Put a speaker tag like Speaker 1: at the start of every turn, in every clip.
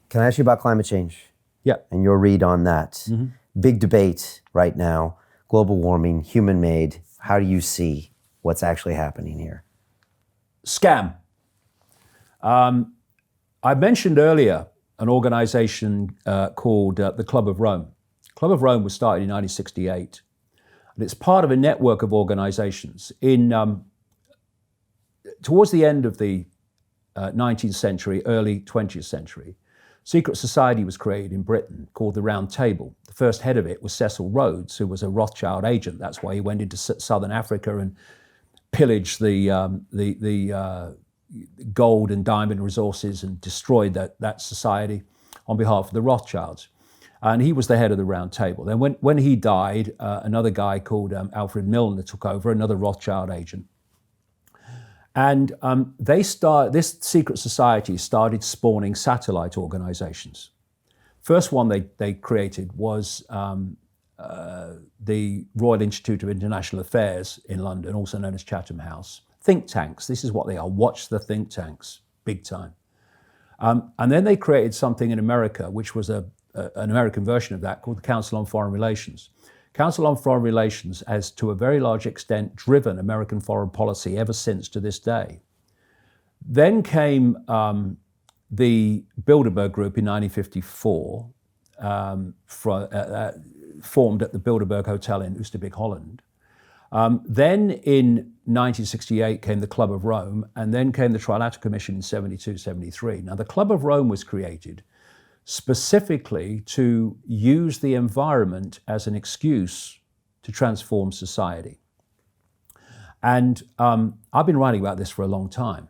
Speaker 1: Can I ask you about climate change?
Speaker 2: Yeah.
Speaker 1: And your read on that? Big debate right now, global warming, human-made. How do you see what's actually happening here?
Speaker 2: Scam. I mentioned earlier an organization called the Club of Rome. Club of Rome was started in 1968, and it's part of a network of organizations. Towards the end of the 19th century, early 20th century, secret society was created in Britain called the Round Table. The first head of it was Cecil Rhodes, who was a Rothschild agent. That's why he went into southern Africa and pillaged the gold and diamond resources and destroyed that society on behalf of the Rothschilds. And he was the head of the Round Table. Then when he died, another guy called Alfred Milner took over, another Rothschild agent. And this secret society started spawning satellite organizations. First one they created was the Royal Institute of International Affairs in London, also known as Chatham House. Think tanks, this is what they are. Watch the think tanks, big time. And then they created something in America, which was an American version of that, called the Council on Foreign Relations. Council on Foreign Relations has, to a very large extent, driven American foreign policy ever since to this day. Then came the Bilderberg Group in 1954, formed at the Bilderberg Hotel in Oosterbeek, Holland. Then in 1968 came the Club of Rome, and then came the Trilateral Commission in 72, 73. Now, the Club of Rome was created specifically to use the environment as an excuse to transform society. And I've been writing about this for a long time.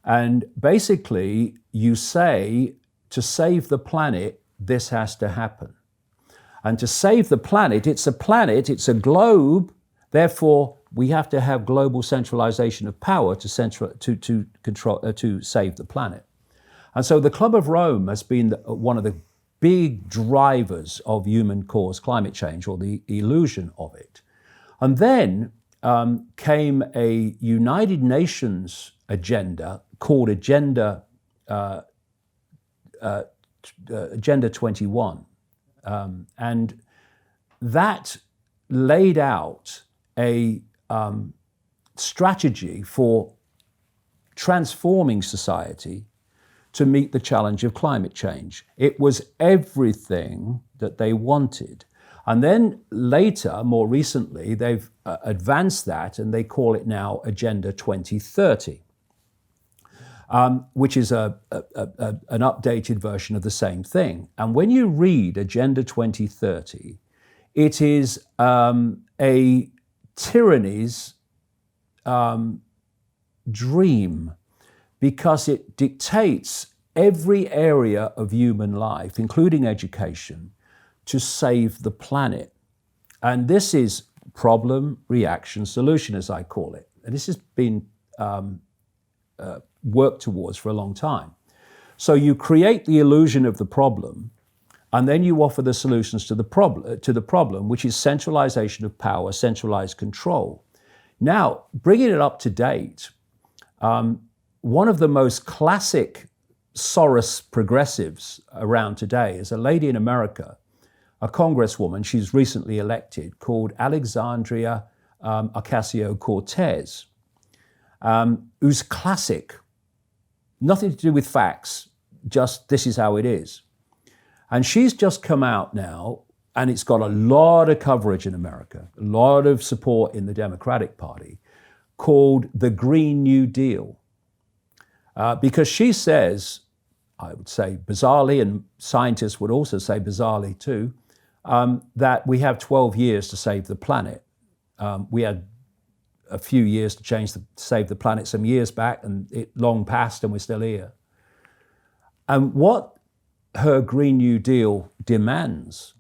Speaker 2: And basically, you say, to save the planet, this has to happen. And to save the planet, it's a globe, therefore we have to have global centralization of power to save the planet. And so the Club of Rome has been one of the big drivers of human-caused climate change, or the illusion of it. And then came a United Nations agenda called Agenda 21. And that laid out a strategy for transforming society to meet the challenge of climate change. It was everything that they wanted. And then later, more recently, they've advanced that and they call it now Agenda 2030, which is an updated version of the same thing. And when you read Agenda 2030, it is a tyranny's dream, because it dictates every area of human life, including education, to save the planet. And this is problem, reaction, solution, as I call it. And this has been worked towards for a long time. So you create the illusion of the problem, and then you offer the solutions to the problem, which is centralization of power, centralized control. Now, bringing it up to date, one of the most classic Soros progressives around today is a lady in America, a congresswoman, she's recently elected, called Alexandria Ocasio-Cortez, who's classic, nothing to do with facts, just this is how it is. And she's just come out now, and it's got a lot of coverage in America, a lot of support in the Democratic Party, called the Green New Deal. Because she says, I would say bizarrely, and scientists would also say bizarrely too, that we have 12 years to save the planet. We had a few years to save the planet some years back, and it long passed and we're still here. And what her Green New Deal demands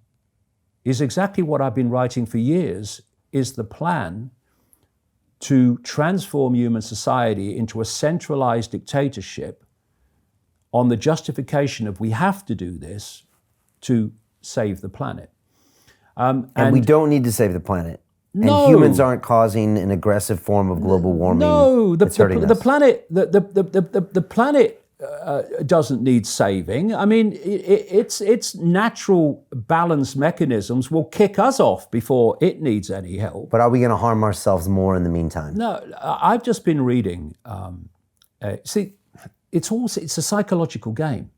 Speaker 2: is exactly what I've been writing for years, is the plan to transform human society into a centralized dictatorship on the justification of we have to do this to save the planet.
Speaker 1: And we don't need to save the planet.
Speaker 2: No.
Speaker 1: And humans aren't causing an aggressive form of global warming.
Speaker 2: No,
Speaker 1: that's hurting us.
Speaker 2: the planet doesn't need saving. I mean, its natural balance mechanisms will kick us off before it needs any help.
Speaker 1: But are we going to harm ourselves more in the meantime?
Speaker 2: No, I've just been reading. See, it's a psychological game.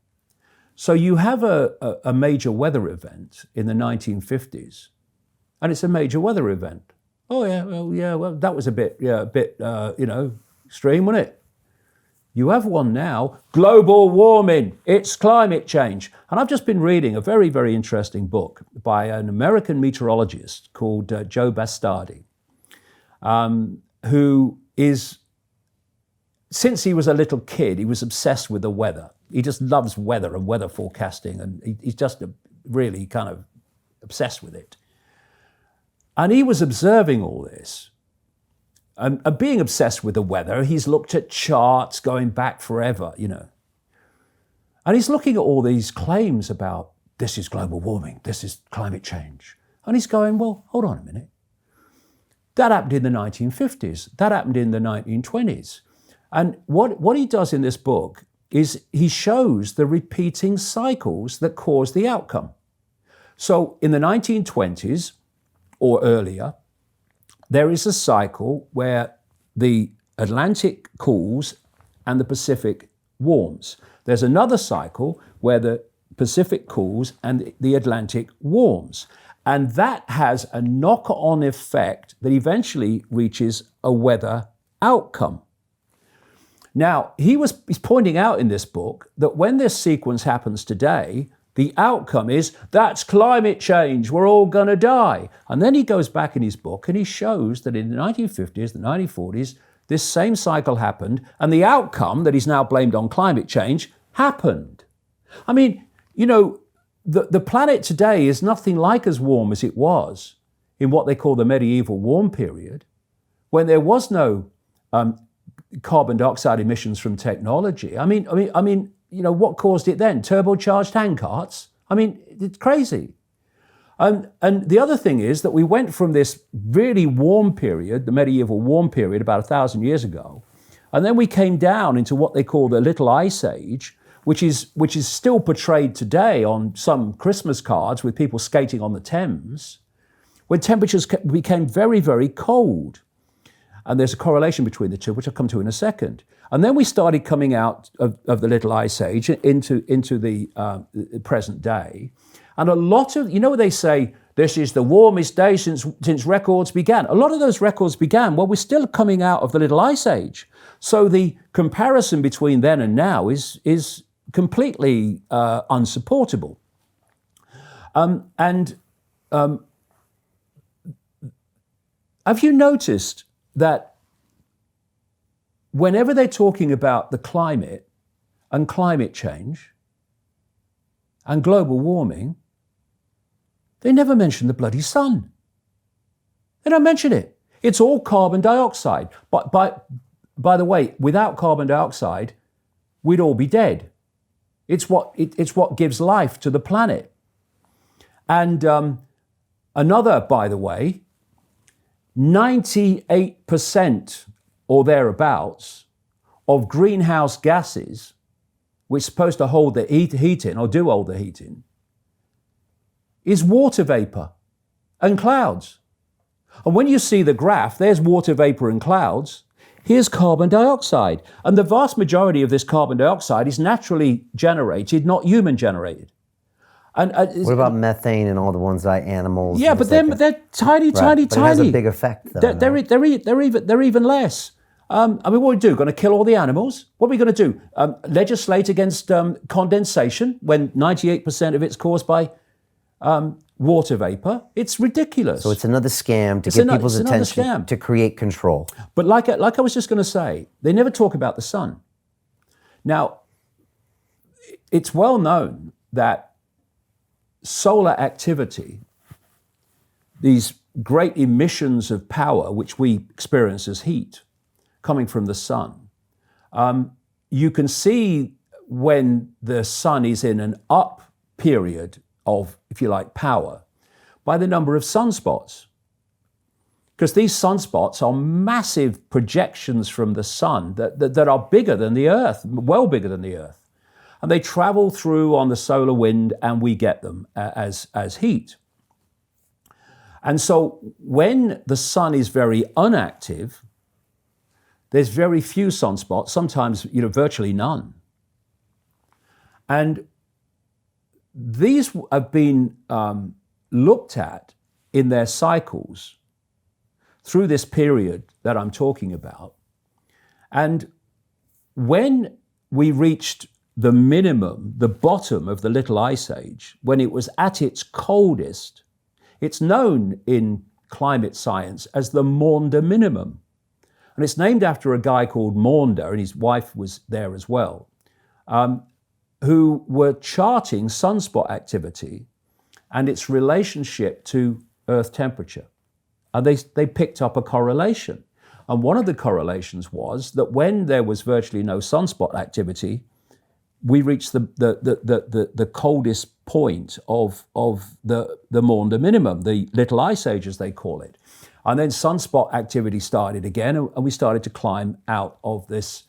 Speaker 2: So you have a major weather event in the 1950s, and it's a major weather event. Oh yeah, well that was a bit extreme, wasn't it? You have one now, global warming, it's climate change. And I've just been reading a very, very interesting book by an American meteorologist called Joe Bastardi, who is, since he was a little kid, he was obsessed with the weather. He just loves weather and weather forecasting, and he's just really kind of obsessed with it. And he was observing all this. And being obsessed with the weather, he's looked at charts going back forever, And he's looking at all these claims about this is global warming, this is climate change. And he's going, well, hold on a minute. That happened in the 1950s. That happened in the 1920s. And what he does in this book is he shows the repeating cycles that cause the outcome. So in the 1920s or earlier, there is a cycle where the Atlantic cools and the Pacific warms. There's another cycle where the Pacific cools and the Atlantic warms. And that has a knock-on effect that eventually reaches a weather outcome. Now, he's pointing out in this book that when this sequence happens today, the outcome is, that's climate change, we're all going to die. And then he goes back in his book and he shows that in the 1950s, the 1940s, this same cycle happened, and the outcome that he's now blamed on climate change happened. I mean, the planet today is nothing like as warm as it was in what they call the medieval warm period, when there was no carbon dioxide emissions from technology. I mean, what caused it then? Turbocharged handcarts? I mean, it's crazy. And the other thing is that we went from this really warm period, the medieval warm period, about 1,000 years ago, and then we came down into what they call the Little Ice Age, which is still portrayed today on some Christmas cards with people skating on the Thames, when temperatures became very, very cold. And there's a correlation between the two, which I'll come to in a second. And then we started coming out of the Little Ice Age into the present day. And a lot of, they say, this is the warmest day since records began. A lot of those records began, well, we're still coming out of the Little Ice Age. So the comparison between then and now is completely unsupportable. Have you noticed that whenever they're talking about the climate and climate change and global warming, they never mention the bloody sun. They don't mention it. It's all carbon dioxide. But by the way, without carbon dioxide, we'd all be dead. It's what gives life to the planet. And another, by the way, 98% or thereabouts of greenhouse gases, which are supposed to hold the heat in, or do hold the heat in, is water vapor and clouds. And when you see the graph, there's water vapor and clouds. Here's carbon dioxide. And the vast majority of this carbon dioxide is naturally generated, not human generated. And
Speaker 1: what about methane and all the ones by animals?
Speaker 2: Yeah, but they're tiny,
Speaker 1: right.
Speaker 2: tiny,
Speaker 1: but
Speaker 2: tiny.
Speaker 1: It has a big effect, though.
Speaker 2: They're even less. What are we do? Going to kill all the animals? What are we going to do? Legislate against condensation when 98% of it's caused by water vapor? It's ridiculous.
Speaker 1: So it's another scam to get people's attention to create control.
Speaker 2: But like I was just going to say, they never talk about the sun. Now, it's well known that solar activity, these great emissions of power which we experience as heat coming from the sun, you can see when the sun is in an up period of, if you like, power by the number of sunspots. Because these sunspots are massive projections from the sun that are bigger than the Earth, well bigger than the Earth. And they travel through on the solar wind and we get them as heat. And so when the sun is very unactive, there's very few sunspots, sometimes virtually none. And these have been looked at in their cycles through this period that I'm talking about. And when we reached the minimum, the bottom of the Little Ice Age, when it was at its coldest, it's known in climate science as the Maunder minimum. And it's named after a guy called Maunder, and his wife was there as well, who were charting sunspot activity and its relationship to Earth temperature. And they picked up a correlation. And one of the correlations was that when there was virtually no sunspot activity, we reached the coldest point of the Maunder minimum, the Little Ice Age, as they call it. And then sunspot activity started again, and we started to climb out of this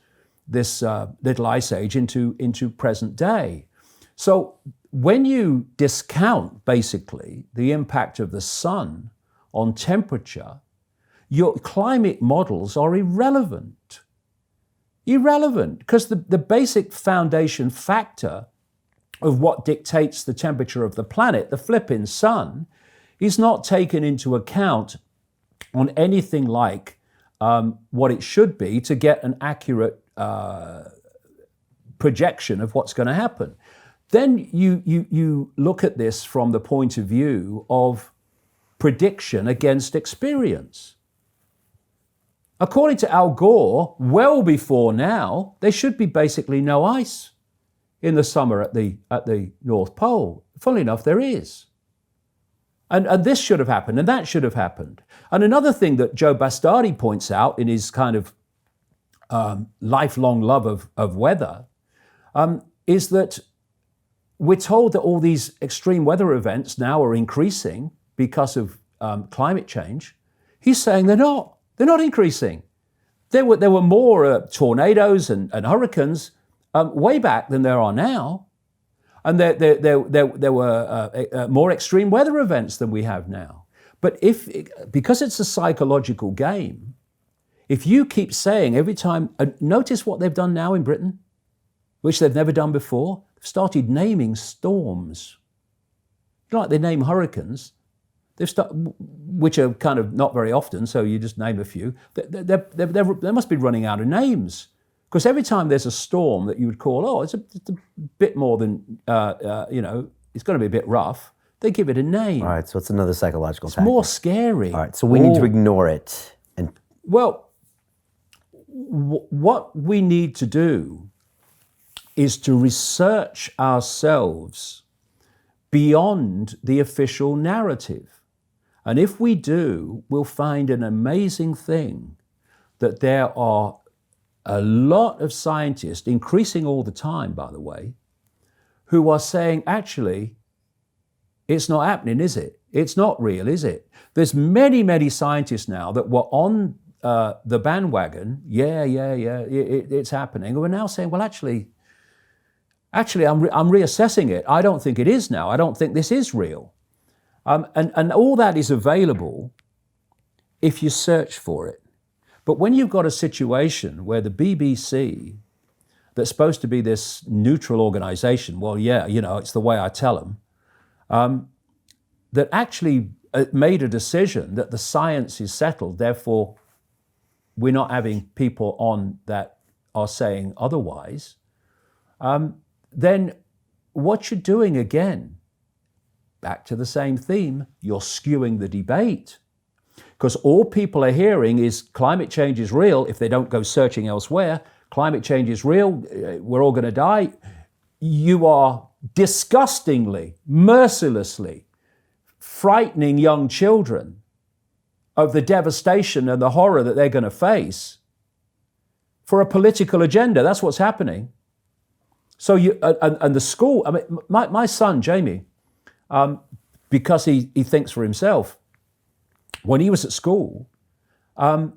Speaker 2: Little Ice Age into present day. So when you discount, basically, the impact of the sun on temperature, your climate models are irrelevant. Irrelevant, because the basic foundation factor of what dictates the temperature of the planet, the flipping sun, is not taken into account on anything like what it should be to get an accurate projection of what's going to happen. Then you look at this from the point of view of prediction against experience. According to Al Gore, well before now, there should be basically no ice in the summer at the North Pole. Funnily enough, there is. And this should have happened, and that should have happened. And another thing that Joe Bastardi points out in his kind of lifelong love of weather is that we're told that all these extreme weather events now are increasing because of climate change. He's saying they're not. They're not increasing. There were more tornadoes and hurricanes way back than there are now. And there were more extreme weather events than we have now. But because it's a psychological game, if you keep saying every time, notice what they've done now in Britain, which they've never done before, they've started naming storms. Like they name hurricanes, which are kind of not very often, so you just name a few. They must be running out of names. Because every time there's a storm that you would call, it's a bit more than, it's going to be a bit rough, they give it a name.
Speaker 1: All right, so it's another psychological tactic.
Speaker 2: It's more scary.
Speaker 1: All right, so we need to ignore it.
Speaker 2: Well, what we need to do is to research ourselves beyond the official narrative. And if we do, we'll find an amazing thing, that there are a lot of scientists, increasing all the time, by the way, who are saying, actually, it's not happening, is it? It's not real, is it? There's many, many scientists now that were on the bandwagon, it's happening, who are now saying, well, actually, I'm reassessing it. I don't think it is now. I don't think this is real. And all that is available if you search for it. But when you've got a situation where the BBC, that's supposed to be this neutral organization, it's the way I tell them, that actually made a decision that the science is settled, therefore we're not having people on that are saying otherwise, then what you're doing again, back to the same theme, you're skewing the debate. Because all people are hearing is climate change is real if they don't go searching elsewhere. Climate change is real, we're all going to die. You are disgustingly, mercilessly frightening young children of the devastation and the horror that they're going to face for a political agenda. That's what's happening. So the school, I mean, my son, Jamie, because he thinks for himself, when he was at school, And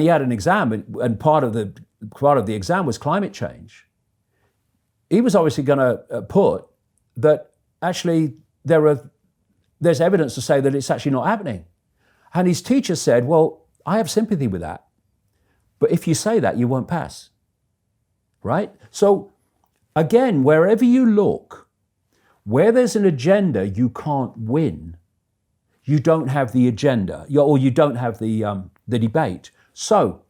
Speaker 2: he had an exam, and part of the exam was climate change. He was obviously going to put that actually there's evidence to say that it's actually not happening. And his teacher said, well, I have sympathy with that, but if you say that, you won't pass, right? So again, wherever you look, where there's an agenda, you can't win. You don't have the agenda, or you don't have the debate. So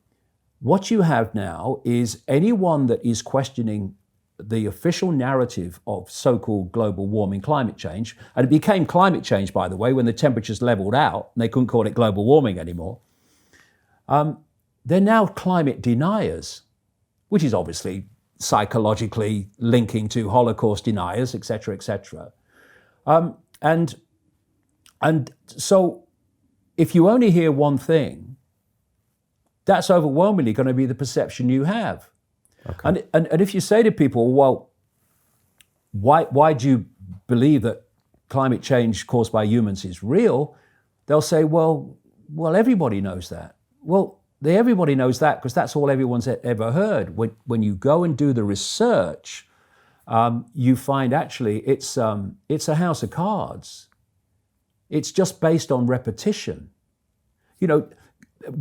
Speaker 2: what you have now is anyone that is questioning the official narrative of so-called global warming, climate change, and it became climate change, by the way, when the temperatures leveled out and they couldn't call it global warming anymore. They're now climate deniers, which is obviously psychologically linking to Holocaust deniers, et cetera, et cetera. And so if you only hear one thing, that's overwhelmingly going to be the perception you have. Okay. And if you say to people, well, why do you believe that climate change caused by humans is real? They'll say, well, everybody knows that. Well, everybody knows that because that's all everyone's ever heard. When you go and do the research, you find actually it's a house of cards. It's just based on repetition. You know,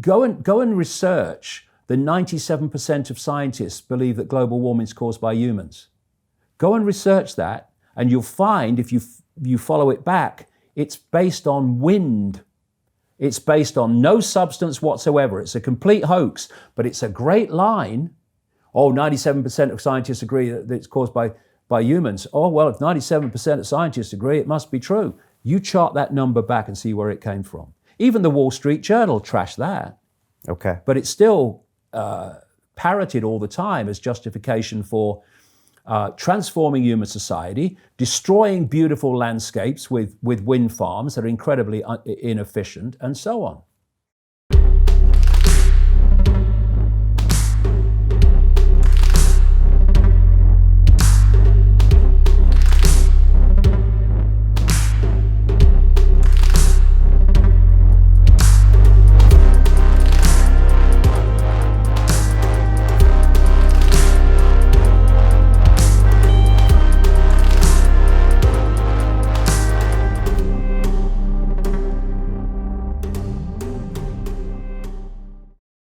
Speaker 2: go and research. The 97% of scientists believe that global warming is caused by humans. Go and research that, and you'll find, if you follow it back, it's based on wind. It's based on no substance whatsoever. It's a complete hoax, but it's a great line. Oh, 97% of scientists agree that it's caused by humans. Oh, well, if 97% of scientists agree, it must be true. You chart that number back and see where it came from. Even the Wall Street Journal trashed that.
Speaker 1: Okay.
Speaker 2: But it's still parroted all the time as justification for transforming human society, destroying beautiful landscapes with wind farms that are incredibly inefficient, and so on.